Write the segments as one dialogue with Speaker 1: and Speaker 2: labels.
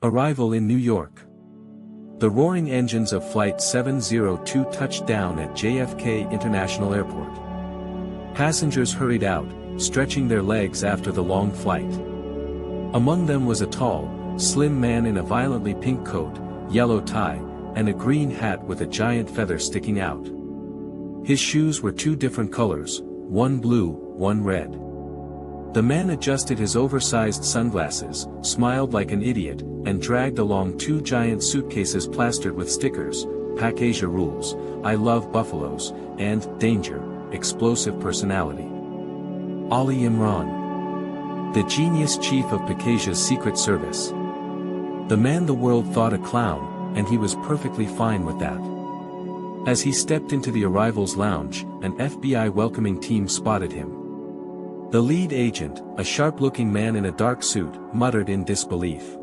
Speaker 1: Arrival in New York. The roaring engines of Flight 702 touched down at JFK International Airport. Passengers hurried out, stretching their legs after the long flight. Among them was a tall, slim man in a violently pink coat, yellow tie, and a green hat with a giant feather sticking out. His shoes were two different colors, one blue, one red. The man adjusted his oversized sunglasses, smiled like an idiot, and dragged along two giant suitcases plastered with stickers, "Pack Asia Rules," "I Love Buffaloes," and "Danger, Explosive Personality." Ali Imran, the genius chief of Pakasia's Secret Service. The man the world thought a clown, and he was perfectly fine with that. As he stepped into the arrivals lounge, an FBI welcoming team spotted him. The lead agent, a sharp-looking man in a dark suit, muttered in disbelief.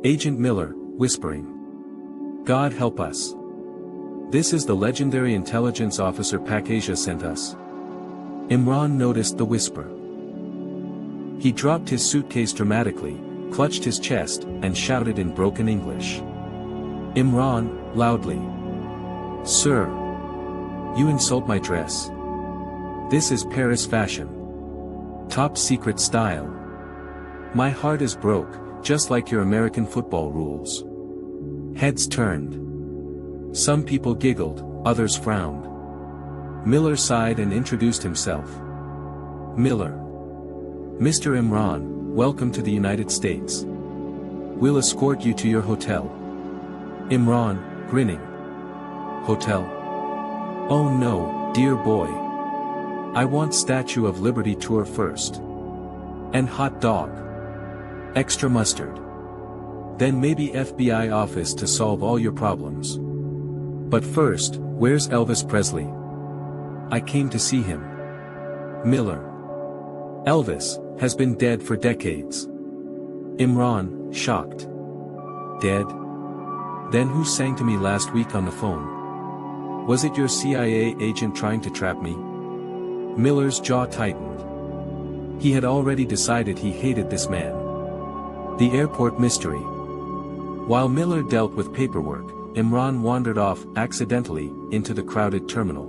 Speaker 1: Agent Miller, whispering, "God help us. This is the legendary intelligence officer Pakasia sent us." Imran noticed the whisper. He dropped his suitcase dramatically, clutched his chest, and shouted in broken English. "Imran," loudly. "Sir. You insult my dress. This is Paris fashion. Top secret style. My heart is broke, just like your American football rules." Heads turned. Some people giggled, others frowned. Miller sighed and introduced himself. "Miller. Mr. Imran, welcome to the United States. We'll escort you to your hotel." Imran, grinning. "Hotel? Oh no, dear boy. I want Statue of Liberty tour first. And hot dog. Extra mustard. Then maybe FBI office to solve all your problems. But first, where's Elvis Presley? I came to see him." Miller. "Elvis has been dead for decades." Imran, shocked. "Dead? Then who sang to me last week on the phone? Was it your CIA agent trying to trap me?" Miller's jaw tightened. He had already decided he hated this man. The airport mystery. While Miller dealt with paperwork, Imran wandered off, accidentally, into the crowded terminal.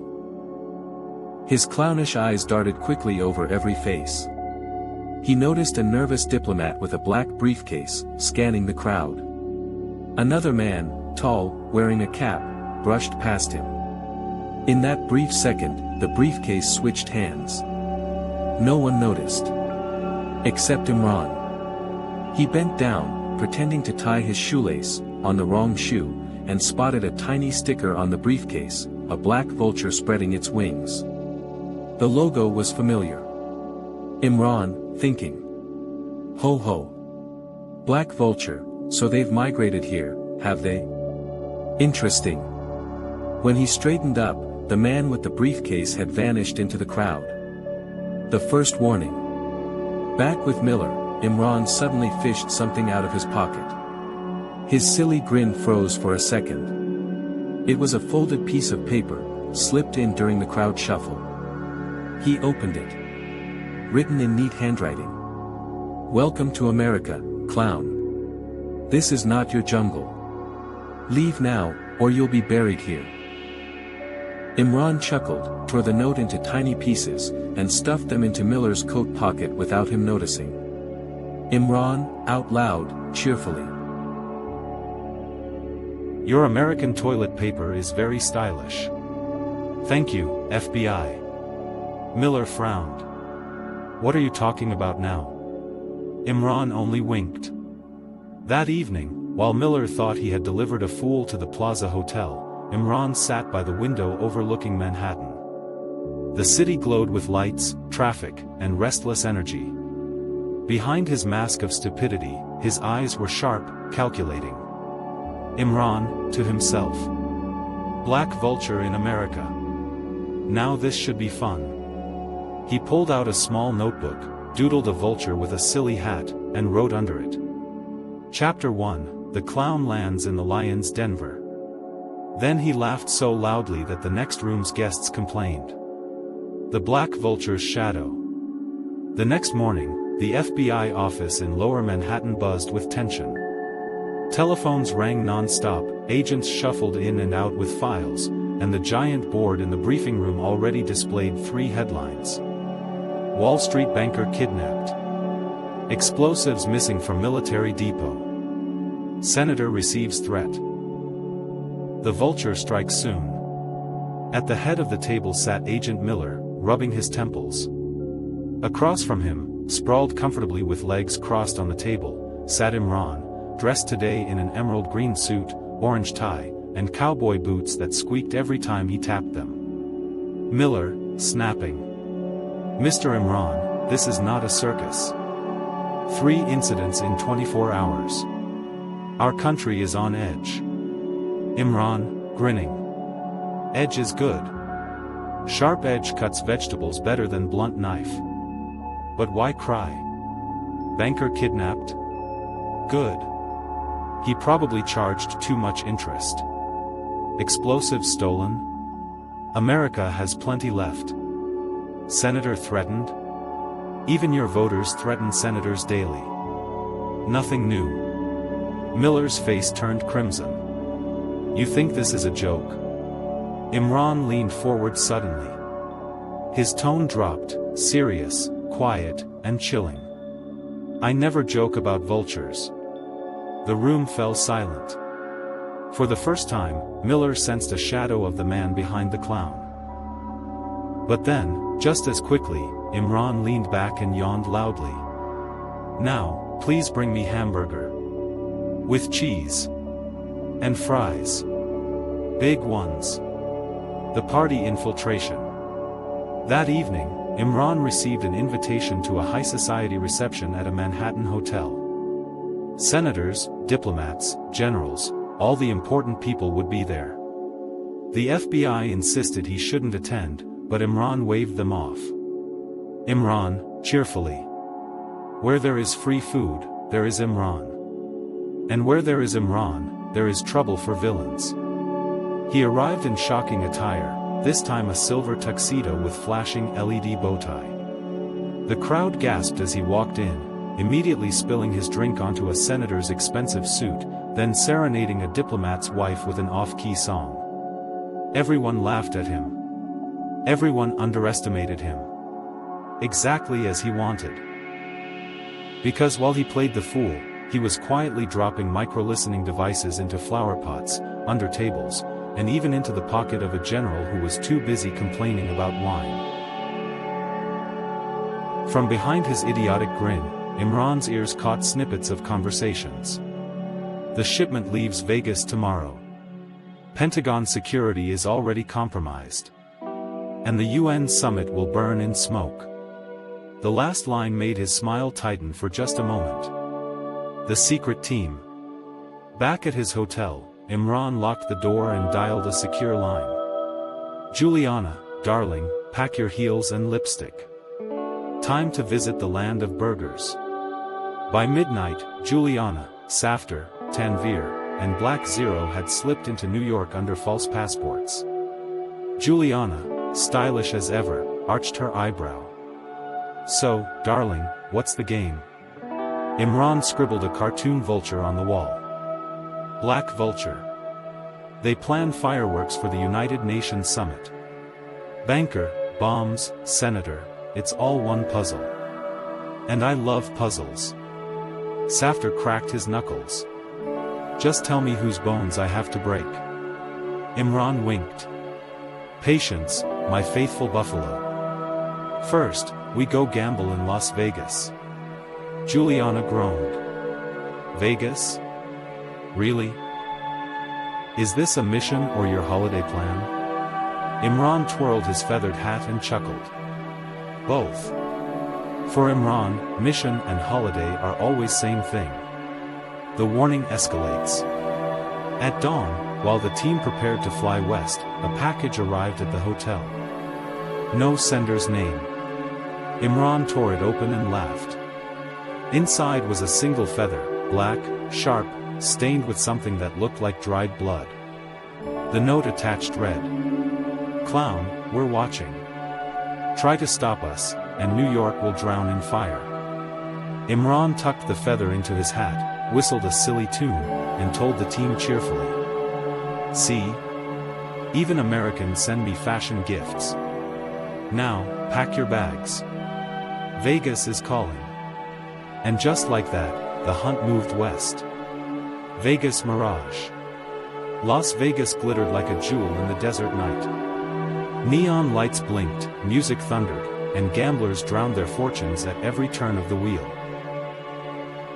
Speaker 1: His clownish eyes darted quickly over every face. He noticed a nervous diplomat with a black briefcase, scanning the crowd. Another man, tall, wearing a cap, brushed past him. In that brief second, the briefcase switched hands. No one noticed. Except Imran. He bent down, pretending to tie his shoelace, on the wrong shoe, and spotted a tiny sticker on the briefcase, a black vulture spreading its wings. The logo was familiar. Imran, thinking. Ho ho. Black vulture, so they've migrated here, have they? Interesting. When he straightened up, the man with the briefcase had vanished into the crowd. The first warning. Back with Miller, Imran suddenly fished something out of his pocket. His silly grin froze for a second. It was a folded piece of paper, slipped in during the crowd shuffle. He opened it. Written in neat handwriting. "Welcome to America, clown. This is not your jungle. Leave now, or you'll be buried here." Imran chuckled, tore the note into tiny pieces, and stuffed them into Miller's coat pocket without him noticing. Imran, out loud, cheerfully.
Speaker 2: "Your American toilet paper is very stylish. Thank you, FBI." Miller frowned. "What are you talking about now?" Imran only winked. That evening, while Miller thought he had delivered a fool to the Plaza Hotel, Imran sat by the window overlooking Manhattan. The city glowed with lights, traffic, and restless energy. Behind his mask of stupidity, his eyes were sharp, calculating. Imran, to himself. Black vulture in America. Now this should be fun. He pulled out a small notebook, doodled a vulture with a silly hat, and wrote under it. Chapter 1, The Clown Lands in the Lion's Denver. Then he laughed so loudly that the next room's guests complained. The Black Vulture's Shadow. The next morning, the FBI office in Lower Manhattan buzzed with tension. Telephones rang non-stop, agents shuffled in and out with files, and the giant board in the briefing room already displayed 3 headlines. Wall Street banker kidnapped. Explosives missing from military depot. Senator receives threat. The vulture strikes soon. At the head of the table sat Agent Miller, rubbing his temples. Across from him, sprawled comfortably with legs crossed on the table, sat Imran, dressed today in an emerald green suit, orange tie, and cowboy boots that squeaked every time he tapped them. Miller, snapping. "Mr. Imran, this is not a circus. 3 incidents in 24 hours. Our country is on edge." Imran, grinning. "Edge is good. Sharp edge cuts vegetables better than blunt knife. But why cry? Banker kidnapped? Good. He probably charged too much interest. Explosives stolen? America has plenty left. Senator threatened? Even your voters threaten senators daily. Nothing new." Miller's face turned crimson. "You think this is a joke?" Imran leaned forward suddenly. His tone dropped, serious, quiet, and chilling. "I never joke about vultures." The room fell silent. For the first time, Miller sensed a shadow of the man behind the clown. But then, just as quickly, Imran leaned back and yawned loudly. "Now, please bring me hamburger. With cheese. And fries. Big ones." The party infiltration. That evening, Imran received an invitation to a high society reception at a Manhattan hotel. Senators, diplomats, generals, all the important people would be there. The FBI insisted he shouldn't attend, but Imran waved them off. Imran, cheerfully. "Where there is free food, there is Imran. And where there is Imran, there is trouble for villains." He arrived in shocking attire, this time a silver tuxedo with flashing LED bow tie. The crowd gasped as he walked in, immediately spilling his drink onto a senator's expensive suit, then serenading a diplomat's wife with an off-key song. Everyone laughed at him. Everyone underestimated him. Exactly as he wanted. Because while he played the fool, he was quietly dropping micro-listening devices into flower pots, under tables, and even into the pocket of a general who was too busy complaining about wine. From behind his idiotic grin, Imran's ears caught snippets of conversations. "The shipment leaves Vegas tomorrow. Pentagon security is already compromised. And the UN summit will burn in smoke." The last line made his smile tighten for just a moment. The secret team. Back at his hotel, Imran locked the door and dialed a secure line. "Juliana, darling, pack your heels and lipstick. Time to visit the land of burgers." By midnight, Juliana, Safter, Tanvir, and Black Zero had slipped into New York under false passports. Juliana, stylish as ever, arched her eyebrow. "So, darling, what's the game?" Imran scribbled a cartoon vulture on the wall. "Black vulture. They plan fireworks for the United Nations summit. Banker, bombs, senator, it's all one puzzle. And I love puzzles." Safter cracked his knuckles. "Just tell me whose bones I have to break." Imran winked. "Patience, my faithful buffalo. First, we go gamble in Las Vegas." Juliana groaned. "Vegas? Really? Is this a mission or your holiday plan?" Imran twirled his feathered hat and chuckled. "Both. For Imran, mission and holiday are always same thing." The warning escalates. At dawn, while the team prepared to fly west, a package arrived at the hotel. No sender's name. Imran tore it open and laughed. Inside was a single feather, black, sharp, stained with something that looked like dried blood. The note attached read, "Clown, we're watching. Try to stop us, and New York will drown in fire." Imran tucked the feather into his hat, whistled a silly tune, and told the team cheerfully. "See? Even Americans send me fashion gifts. Now, pack your bags. Vegas is calling." And just like that, the hunt moved west. Vegas Mirage. Las Vegas glittered like a jewel in the desert night. Neon lights blinked, music thundered, and gamblers drowned their fortunes at every turn of the wheel.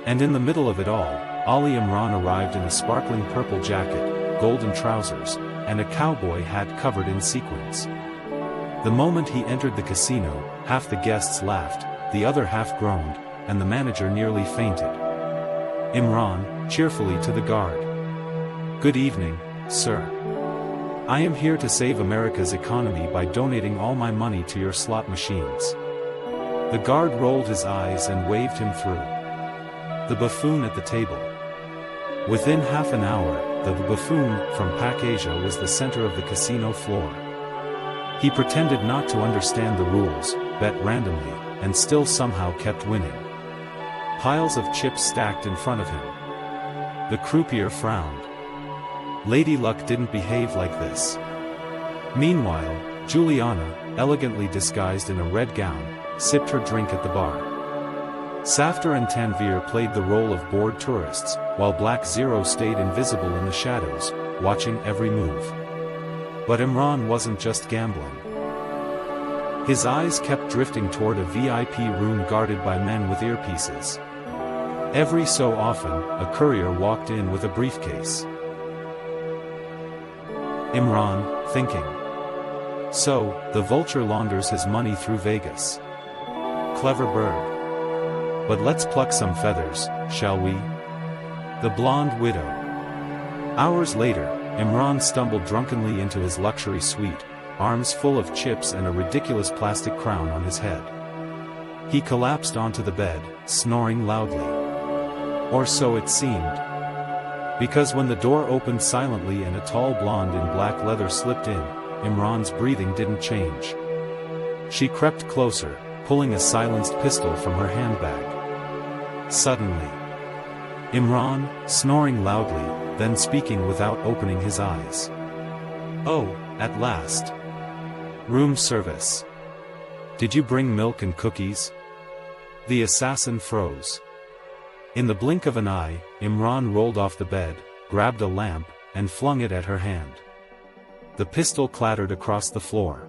Speaker 2: And in the middle of it all, Ali Imran arrived in a sparkling purple jacket, golden trousers, and a cowboy hat covered in sequins. The moment he entered the casino, half the guests laughed, the other half groaned, and the manager nearly fainted. Imran, cheerfully to the guard. "Good evening, sir. I am here to save America's economy by donating all my money to your slot machines." The guard rolled his eyes and waved him through. The buffoon at the table. Within half an hour, the buffoon from Pac Asia was the center of the casino floor. He pretended not to understand the rules, bet randomly, and still somehow kept winning. Piles of chips stacked in front of him. The croupier frowned. Lady Luck didn't behave like this. Meanwhile, Juliana, elegantly disguised in a red gown, sipped her drink at the bar. Safter and Tanvir played the role of bored tourists, while Black Zero stayed invisible in the shadows, watching every move. But Imran wasn't just gambling. His eyes kept drifting toward a VIP room guarded by men with earpieces. Every so often, a courier walked in with a briefcase. Imran, thinking. So, the vulture launders his money through Vegas. Clever bird. But let's pluck some feathers, shall we? The blonde widow. Hours later, Imran stumbled drunkenly into his luxury suite, arms full of chips and a ridiculous plastic crown on his head. He collapsed onto the bed, snoring loudly. Or so it seemed. Because when the door opened silently and a tall blonde in black leather slipped in, Imran's breathing didn't change. She crept closer, pulling a silenced pistol from her handbag. Suddenly, Imran, snoring loudly, then speaking without opening his eyes. "Oh, at last. Room service. Did you bring milk and cookies?" The assassin froze. In the blink of an eye, Imran rolled off the bed, grabbed a lamp, and flung it at her hand. The pistol clattered across the floor.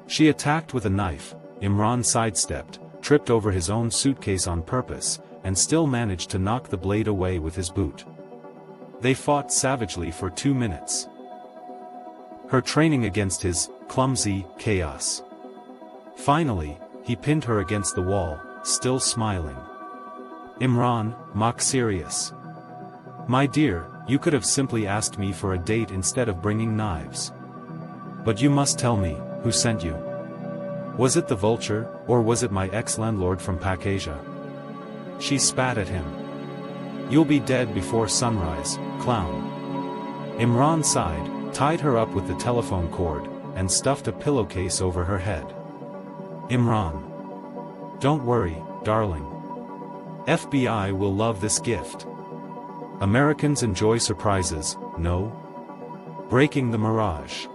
Speaker 2: She attacked with a knife. Imran sidestepped, tripped over his own suitcase on purpose, and still managed to knock the blade away with his boot. They fought savagely for 2 minutes. Her training against his clumsy chaos. Finally, he pinned her against the wall, still smiling. Imran, mock serious. "My dear, you could have simply asked me for a date instead of bringing knives. But you must tell me, who sent you? Was it the vulture, or was it my ex-landlord from Pac Asia?" She spat at him. "You'll be dead before sunrise, clown." Imran sighed, tied her up with the telephone cord, and stuffed a pillowcase over her head. "Imran. Don't worry, darling. FBI will love this gift. Americans enjoy surprises, no? Breaking the mirage."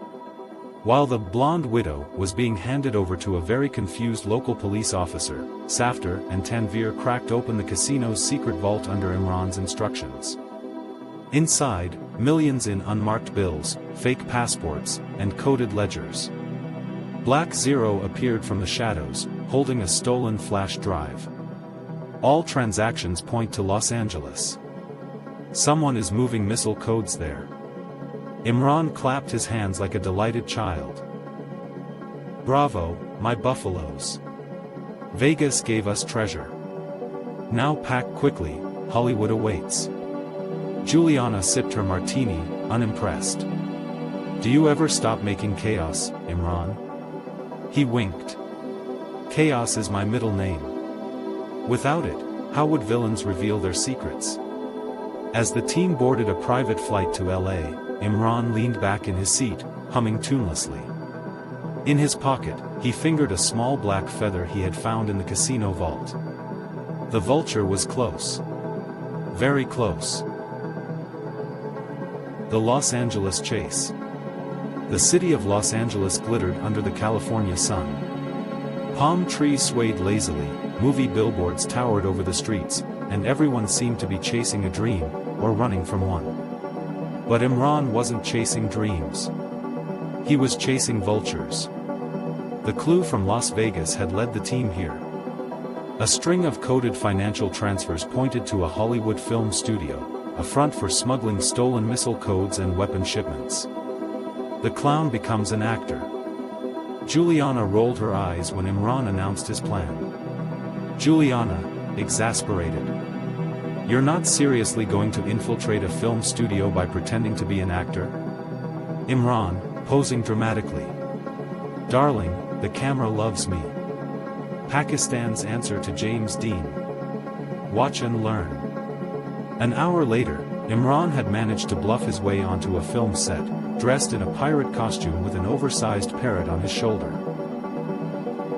Speaker 2: While the blonde widow was being handed over to a very confused local police officer, Safter and Tanvir cracked open the casino's secret vault under Imran's instructions. Inside, millions in unmarked bills, fake passports, and coded ledgers. Black Zero appeared from the shadows, holding a stolen flash drive. All transactions point to Los Angeles. Someone is moving missile codes there. Imran clapped his hands like a delighted child. "Bravo, my buffaloes. Vegas gave us treasure. Now pack quickly, Hollywood awaits." Juliana sipped her martini, unimpressed. "Do you ever stop making chaos, Imran?" He winked. "Chaos is my middle name. Without it, how would villains reveal their secrets?" As the team boarded a private flight to LA, Imran leaned back in his seat, humming tunelessly. In his pocket, he fingered a small black feather he had found in the casino vault. The vulture was close. Very close. The Los Angeles chase. The city of Los Angeles glittered under the California sun. Palm trees swayed lazily, movie billboards towered over the streets, and everyone seemed to be chasing a dream, or running from one. But Imran wasn't chasing dreams. He was chasing vultures. The clue from Las Vegas had led the team here. A string of coded financial transfers pointed to a Hollywood film studio, a front for smuggling stolen missile codes and weapon shipments. The clown becomes an actor. Juliana rolled her eyes when Imran announced his plan. Juliana, exasperated. You're not seriously going to infiltrate a film studio by pretending to be an actor? Imran, posing dramatically. Darling, the camera loves me. Pakistan's answer to James Dean. Watch and learn. An hour later, Imran had managed to bluff his way onto a film set, dressed in a pirate costume with an oversized parrot on his shoulder.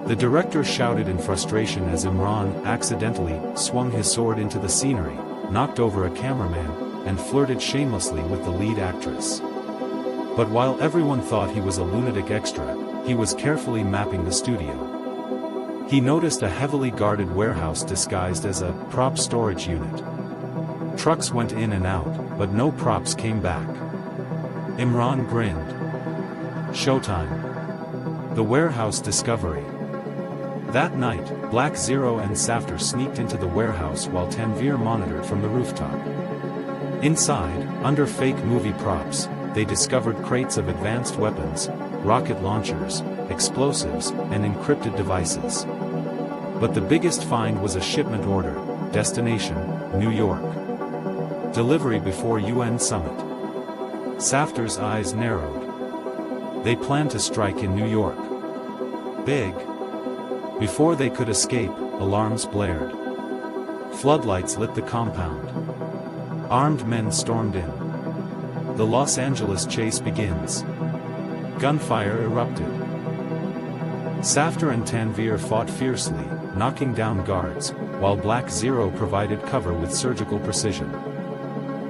Speaker 2: The director shouted in frustration as Imran accidentally swung his sword into the scenery, knocked over a cameraman, and flirted shamelessly with the lead actress. But while everyone thought he was a lunatic extra, he was carefully mapping the studio. He noticed a heavily guarded warehouse disguised as a prop storage unit. Trucks went in and out, but no props came back. Imran grinned. Showtime. The warehouse discovery. That night, Black Zero and Safter sneaked into the warehouse while Tanvir monitored from the rooftop. Inside, under fake movie props, they discovered crates of advanced weapons, rocket launchers, explosives, and encrypted devices. But the biggest find was a shipment order, destination, New York. Delivery before UN summit. Safter's eyes narrowed. They planned to strike in New York. Big. Before they could escape, alarms blared. Floodlights lit the compound. Armed men stormed in. The Los Angeles chase begins. Gunfire erupted. Safter and Tanvir fought fiercely, knocking down guards, while Black Zero provided cover with surgical precision.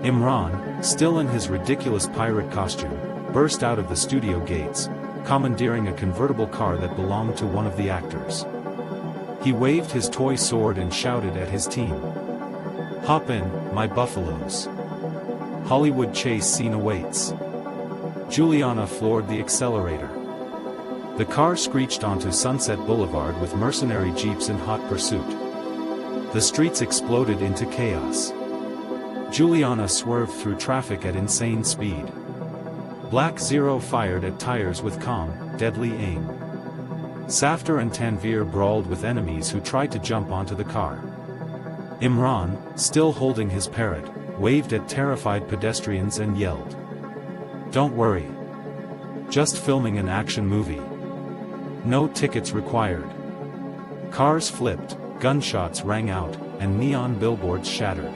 Speaker 2: Imran, still in his ridiculous pirate costume, burst out of the studio gates, commandeering a convertible car that belonged to one of the actors. He waved his toy sword and shouted at his team. Hop in, my buffaloes. Hollywood chase scene awaits. Juliana floored the accelerator. The car screeched onto Sunset Boulevard with mercenary jeeps in hot pursuit. The streets exploded into chaos. Juliana swerved through traffic at insane speed. Black Zero fired at tires with calm, deadly aim. Safter and Tanvir brawled with enemies who tried to jump onto the car. Imran, still holding his parrot, waved at terrified pedestrians and yelled. Don't worry. Just filming an action movie. No tickets required. Cars flipped, gunshots rang out, and neon billboards shattered.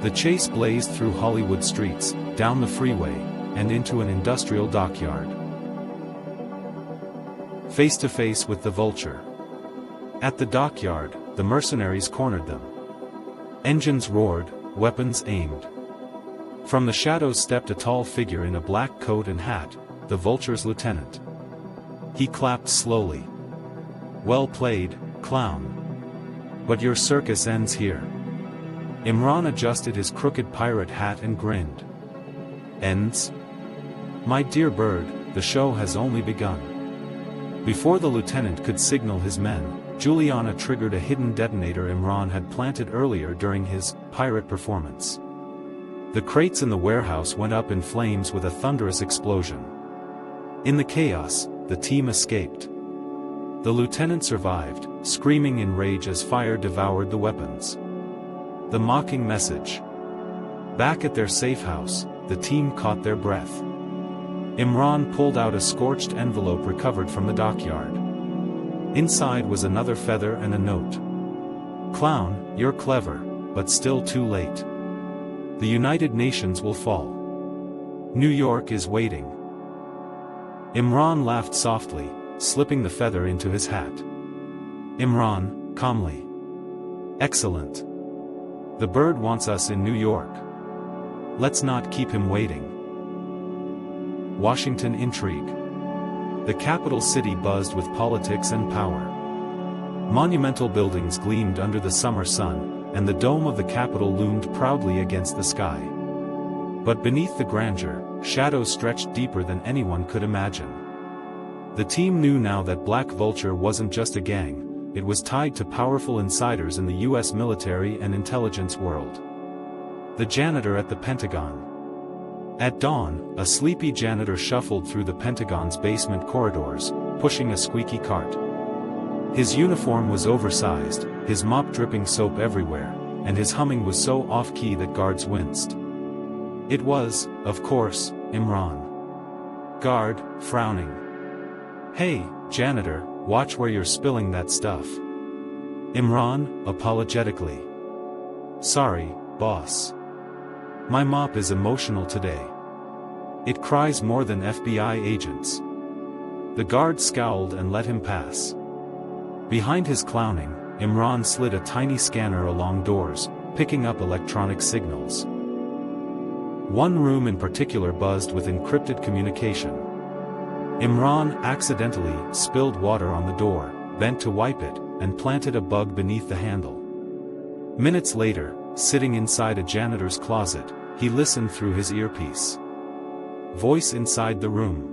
Speaker 2: The chase blazed through Hollywood streets, down the freeway, and into an industrial dockyard. Face to face with the vulture. At the dockyard, the mercenaries cornered them. Engines roared, weapons aimed. From the shadows stepped a tall figure in a black coat and hat, the vulture's lieutenant. He clapped slowly. Well played, clown. But your circus ends here. Imran adjusted his crooked pirate hat and grinned. Ends? My dear bird, the show has only begun. Before the lieutenant could signal his men, Juliana triggered a hidden detonator Imran had planted earlier during his pirate performance. The crates in the warehouse went up in flames with a thunderous explosion. In the chaos, the team escaped. The lieutenant survived, screaming in rage as fire devoured the weapons. The mocking message. Back at their safe house, the team caught their breath. Imran pulled out a scorched envelope recovered from the dockyard. Inside was another feather and a note. Clown, you're clever, but still too late. The United Nations will fall. New York is waiting. Imran laughed softly, slipping the feather into his hat. Imran, calmly. Excellent. The bird wants us in New York. Let's not keep him waiting. Washington intrigue. The capital city buzzed with politics and power. Monumental buildings gleamed under the summer sun, and the dome of the Capitol loomed proudly against the sky. But beneath the grandeur, shadows stretched deeper than anyone could imagine. The team knew now that Black Vulture wasn't just a gang, it was tied to powerful insiders in the US military and intelligence world. The janitor at the Pentagon. At dawn, a sleepy janitor shuffled through the Pentagon's basement corridors, pushing a squeaky cart. His uniform was oversized, his mop dripping soap everywhere, and his humming was so off-key that guards winced. It was, of course, Imran. Guard, frowning. "Hey, janitor, watch where you're spilling that stuff." Imran, apologetically. "Sorry, boss. My mop is emotional today. It cries more than FBI agents." The guard scowled and let him pass. Behind his clowning, Imran slid a tiny scanner along doors, picking up electronic signals. One room in particular buzzed with encrypted communication. Imran accidentally spilled water on the door, bent to wipe it, and planted a bug beneath the handle. Minutes later, sitting inside a janitor's closet, he listened through his earpiece. Voice inside the room.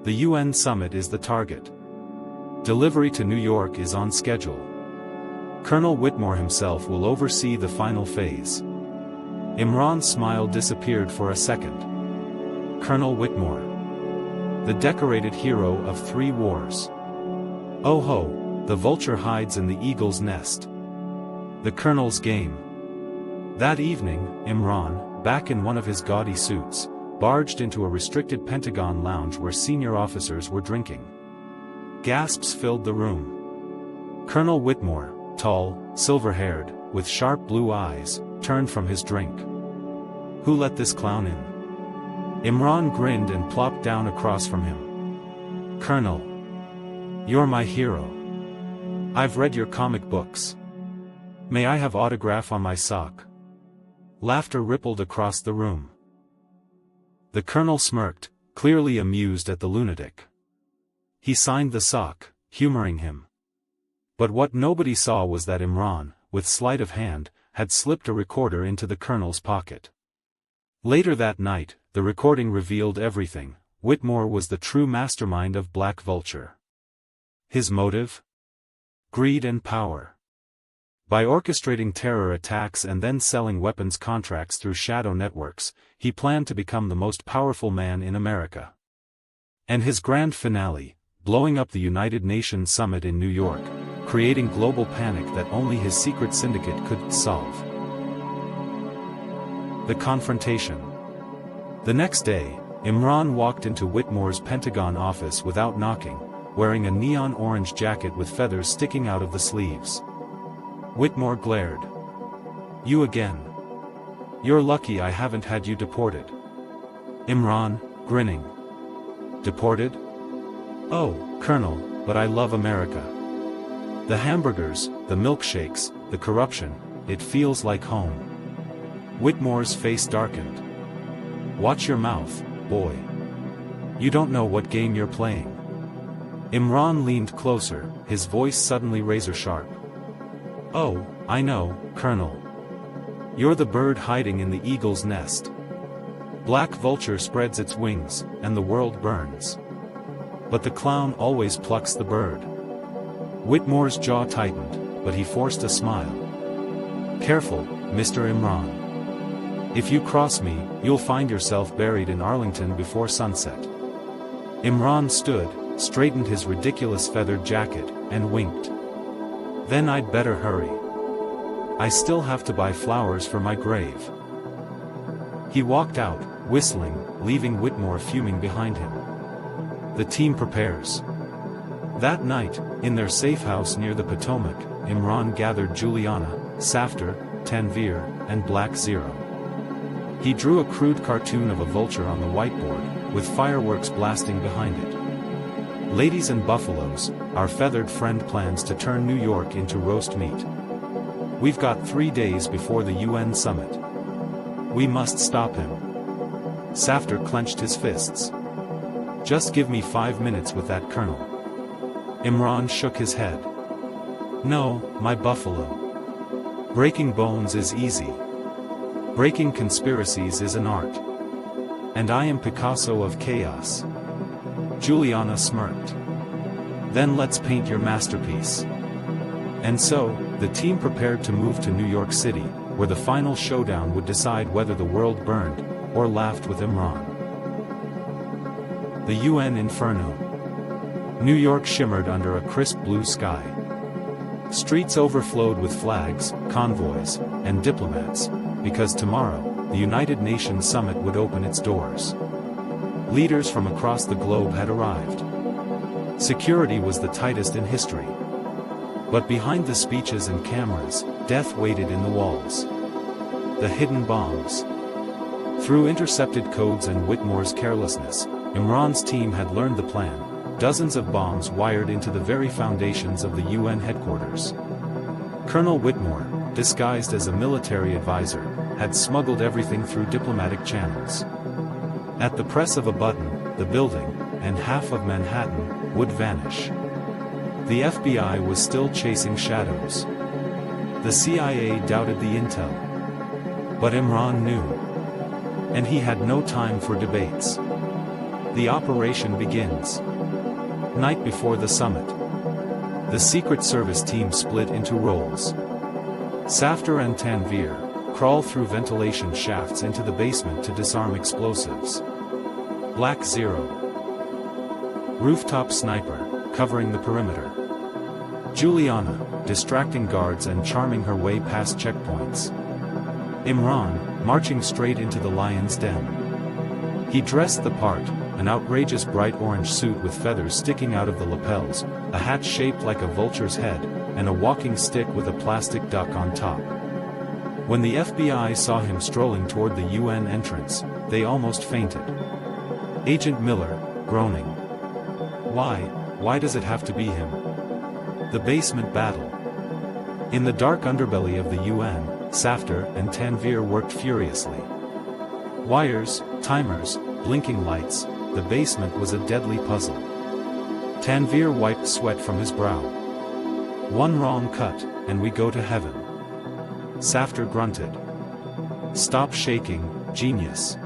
Speaker 2: "The UN summit is the target. Delivery to New York is on schedule. Colonel Whitmore himself will oversee the final phase." Imran's smile disappeared for a second. Colonel Whitmore. The decorated hero of 3 wars. Oh ho, the vulture hides in the eagle's nest. The colonel's game. That evening, Imran, back in one of his gaudy suits, barged into a restricted Pentagon lounge where senior officers were drinking. Gasps filled the room. Colonel Whitmore, tall, silver-haired, with sharp blue eyes, turned from his drink. "Who let this clown in?" Imran grinned and plopped down across from him. "Colonel. You're my hero. I've read your comic books. May I have autograph on my sock?" Laughter rippled across the room. The colonel smirked, clearly amused at the lunatic. He signed the sock, humoring him. But what nobody saw was that Imran, with sleight of hand, had slipped a recorder into the colonel's pocket. Later that night, the recording revealed everything. Whitmore was the true mastermind of Black Vulture. His motive? Greed and power. By orchestrating terror attacks and then selling weapons contracts through shadow networks, he planned to become the most powerful man in America. And his grand finale, blowing up the United Nations summit in New York, creating global panic that only his secret syndicate could solve. The confrontation. The next day, Imran walked into Whitmore's Pentagon office without knocking, wearing a neon orange jacket with feathers sticking out of the sleeves. Whitmore glared. "You again. You're lucky I haven't had you deported." Imran, grinning. "Deported? Oh, Colonel, but I love America. The hamburgers, the milkshakes, the corruption, it feels like home." Whitmore's face darkened. "Watch your mouth, boy. You don't know what game you're playing." Imran leaned closer, his voice suddenly razor-sharp. "Oh, I know, Colonel. You're the bird hiding in the eagle's nest. Black Vulture spreads its wings, and the world burns. But the clown always plucks the bird." Whitmore's jaw tightened, but he forced a smile. "Careful, Mr. Imran. If you cross me, you'll find yourself buried in Arlington before sunset." Imran stood, straightened his ridiculous feathered jacket, and winked. "Then I'd better hurry. I still have to buy flowers for my grave." He walked out, whistling, leaving Whitmore fuming behind him. The team prepares. That night, in their safe house near the Potomac, Imran gathered Juliana, Safter, Tanvir, and Black Zero. He drew a crude cartoon of a vulture on the whiteboard, with fireworks blasting behind it. "Ladies and buffaloes, our feathered friend plans to turn New York into roast meat. We've got 3 days before the UN summit. We must stop him. Safter clenched his fists. Just give me 5 minutes with that colonel. Imran shook his head. No, my buffalo. Breaking bones is easy. Breaking conspiracies is an art. And I am Picasso of chaos. Juliana smirked. Then let's paint your masterpiece. And so, the team prepared to move to New York City, where the final showdown would decide whether the world burned, or laughed with Imran. The UN Inferno. New York shimmered under a crisp blue sky. Streets overflowed with flags, convoys, and diplomats, because tomorrow, the United Nations Summit would open its doors. Leaders from across the globe had arrived. Security was the tightest in history. But behind the speeches and cameras, death waited in the walls. The hidden bombs. Through intercepted codes and Whitmore's carelessness, Imran's team had learned the plan. Dozens of bombs wired into the very foundations of the UN headquarters. Colonel Whitmore, disguised as a military advisor, had smuggled everything through diplomatic channels. At the press of a button, the building, and half of Manhattan, would vanish. The FBI was still chasing shadows. The CIA doubted the intel. But Imran knew. And he had no time for debates. The operation begins. Night before the summit. The Secret Service team split into roles. Safter and Tanvir crawl through ventilation shafts into the basement to disarm explosives. Black Zero. Rooftop sniper, covering the perimeter. Juliana, distracting guards and charming her way past checkpoints. Imran, marching straight into the lion's den. He dressed the part, an outrageous bright orange suit with feathers sticking out of the lapels, a hat shaped like a vulture's head, and a walking stick with a plastic duck on top. When the FBI saw him strolling toward the UN entrance, they almost fainted. Agent Miller, groaning. Why does it have to be him? The basement battle. In the dark underbelly of the UN, Safter and Tanvir worked furiously. Wires, timers, blinking lights, the basement was a deadly puzzle. Tanvir wiped sweat from his brow. One wrong cut, and we go to heaven. Safter grunted. Stop shaking, genius.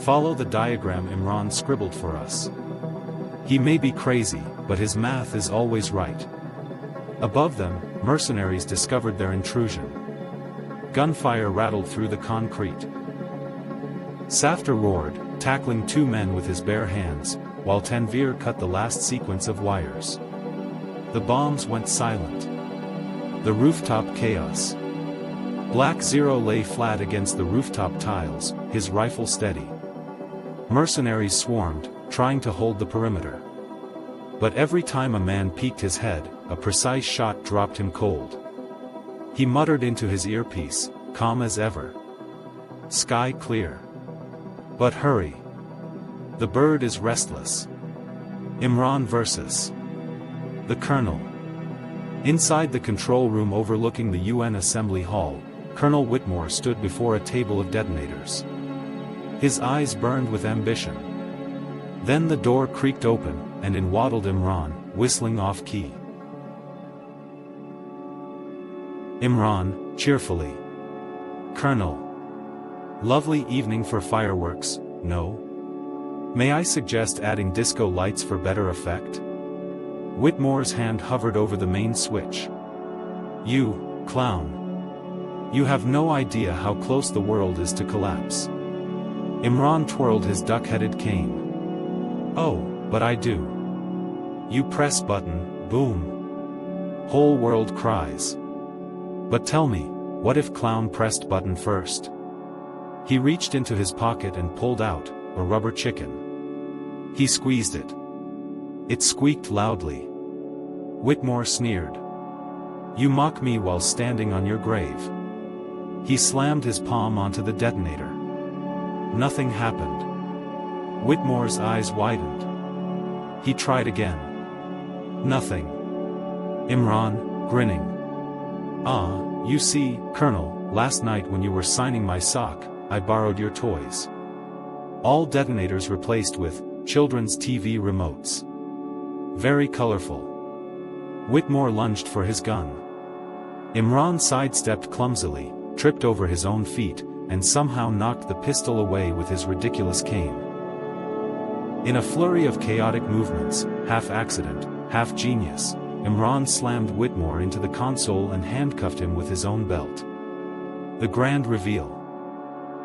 Speaker 2: Follow the diagram Imran scribbled for us. He may be crazy, but his math is always right. Above them, mercenaries discovered their intrusion. Gunfire rattled through the concrete. Safter roared, tackling 2 men with his bare hands, while Tanvir cut the last sequence of wires. The bombs went silent. The rooftop chaos. Black Zero lay flat against the rooftop tiles, his rifle steady. Mercenaries swarmed, trying to hold the perimeter. But every time a man peeked his head, a precise shot dropped him cold. He muttered into his earpiece, calm as ever. Sky clear. But hurry. The bird is restless. Imran versus the Colonel. Inside the control room overlooking the UN Assembly Hall, Colonel Whitmore stood before a table of detonators. His eyes burned with ambition. Then the door creaked open, and in waddled Imran, whistling off-key. Imran, cheerfully. Colonel. Lovely evening for fireworks, no? May I suggest adding disco lights for better effect? Whitmore's hand hovered over the main switch. You, clown. You have no idea how close the world is to collapse. Imran twirled his duck-headed cane. Oh, but I do. You press button, boom. Whole world cries. But tell me, what if clown pressed button first? He reached into his pocket and pulled out a rubber chicken. He squeezed it. It squeaked loudly. Whitmore sneered. You mock me while standing on your grave. He slammed his palm onto the detonator. Nothing happened. Whitmore's eyes widened. He tried again. Nothing. Imran, grinning. Ah, You see, Colonel, last night when you were signing my sock, I borrowed your toys. All detonators replaced with children's TV remotes. Very colorful. Whitmore lunged for his gun. Imran sidestepped clumsily, tripped over his own feet, and somehow knocked the pistol away with his ridiculous cane. In a flurry of chaotic movements, half accident, half genius, Imran slammed Whitmore into the console and handcuffed him with his own belt. The grand reveal.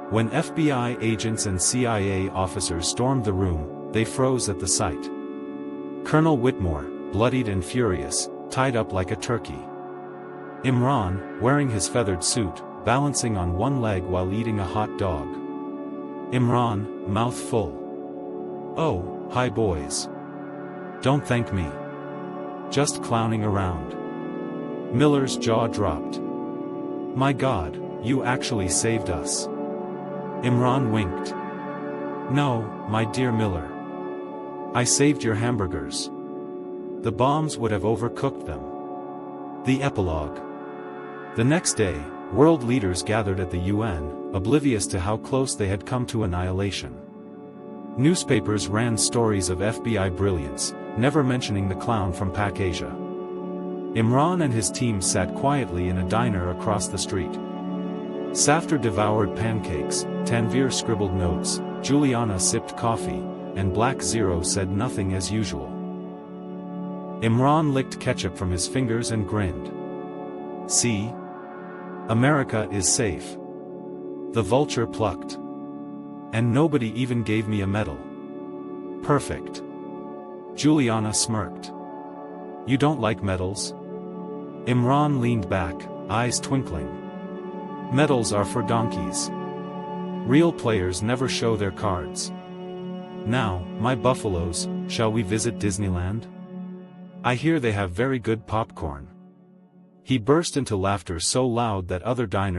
Speaker 2: When FBI agents and CIA officers stormed the room, they froze at the sight. Colonel Whitmore, bloodied and furious, tied up like a turkey. Imran, wearing his feathered suit, balancing on one leg while eating a hot dog. Imran, mouth full. "Oh, hi boys. Don't thank me. Just clowning around." Miller's jaw dropped. "My God, you actually saved us." Imran winked. "No, my dear Miller. I saved your hamburgers. The bombs would have overcooked them." The epilogue. The next day, world leaders gathered at the UN, oblivious to how close they had come to annihilation. Newspapers ran stories of FBI brilliance, never mentioning the clown from Pac Asia. Imran and his team sat quietly in a diner across the street. Safter devoured pancakes, Tanvir scribbled notes, Juliana sipped coffee, and Black Zero said nothing as usual. Imran licked ketchup from his fingers and grinned. "See? America is safe. The vulture plucked. And nobody even gave me a medal. Perfect." Juliana smirked. "You don't like medals?" Imran leaned back, eyes twinkling. "Medals are for donkeys. Real players never show their cards. Now, my buffaloes, shall we visit Disneyland? I hear they have very good popcorn." He burst into laughter so loud that other diners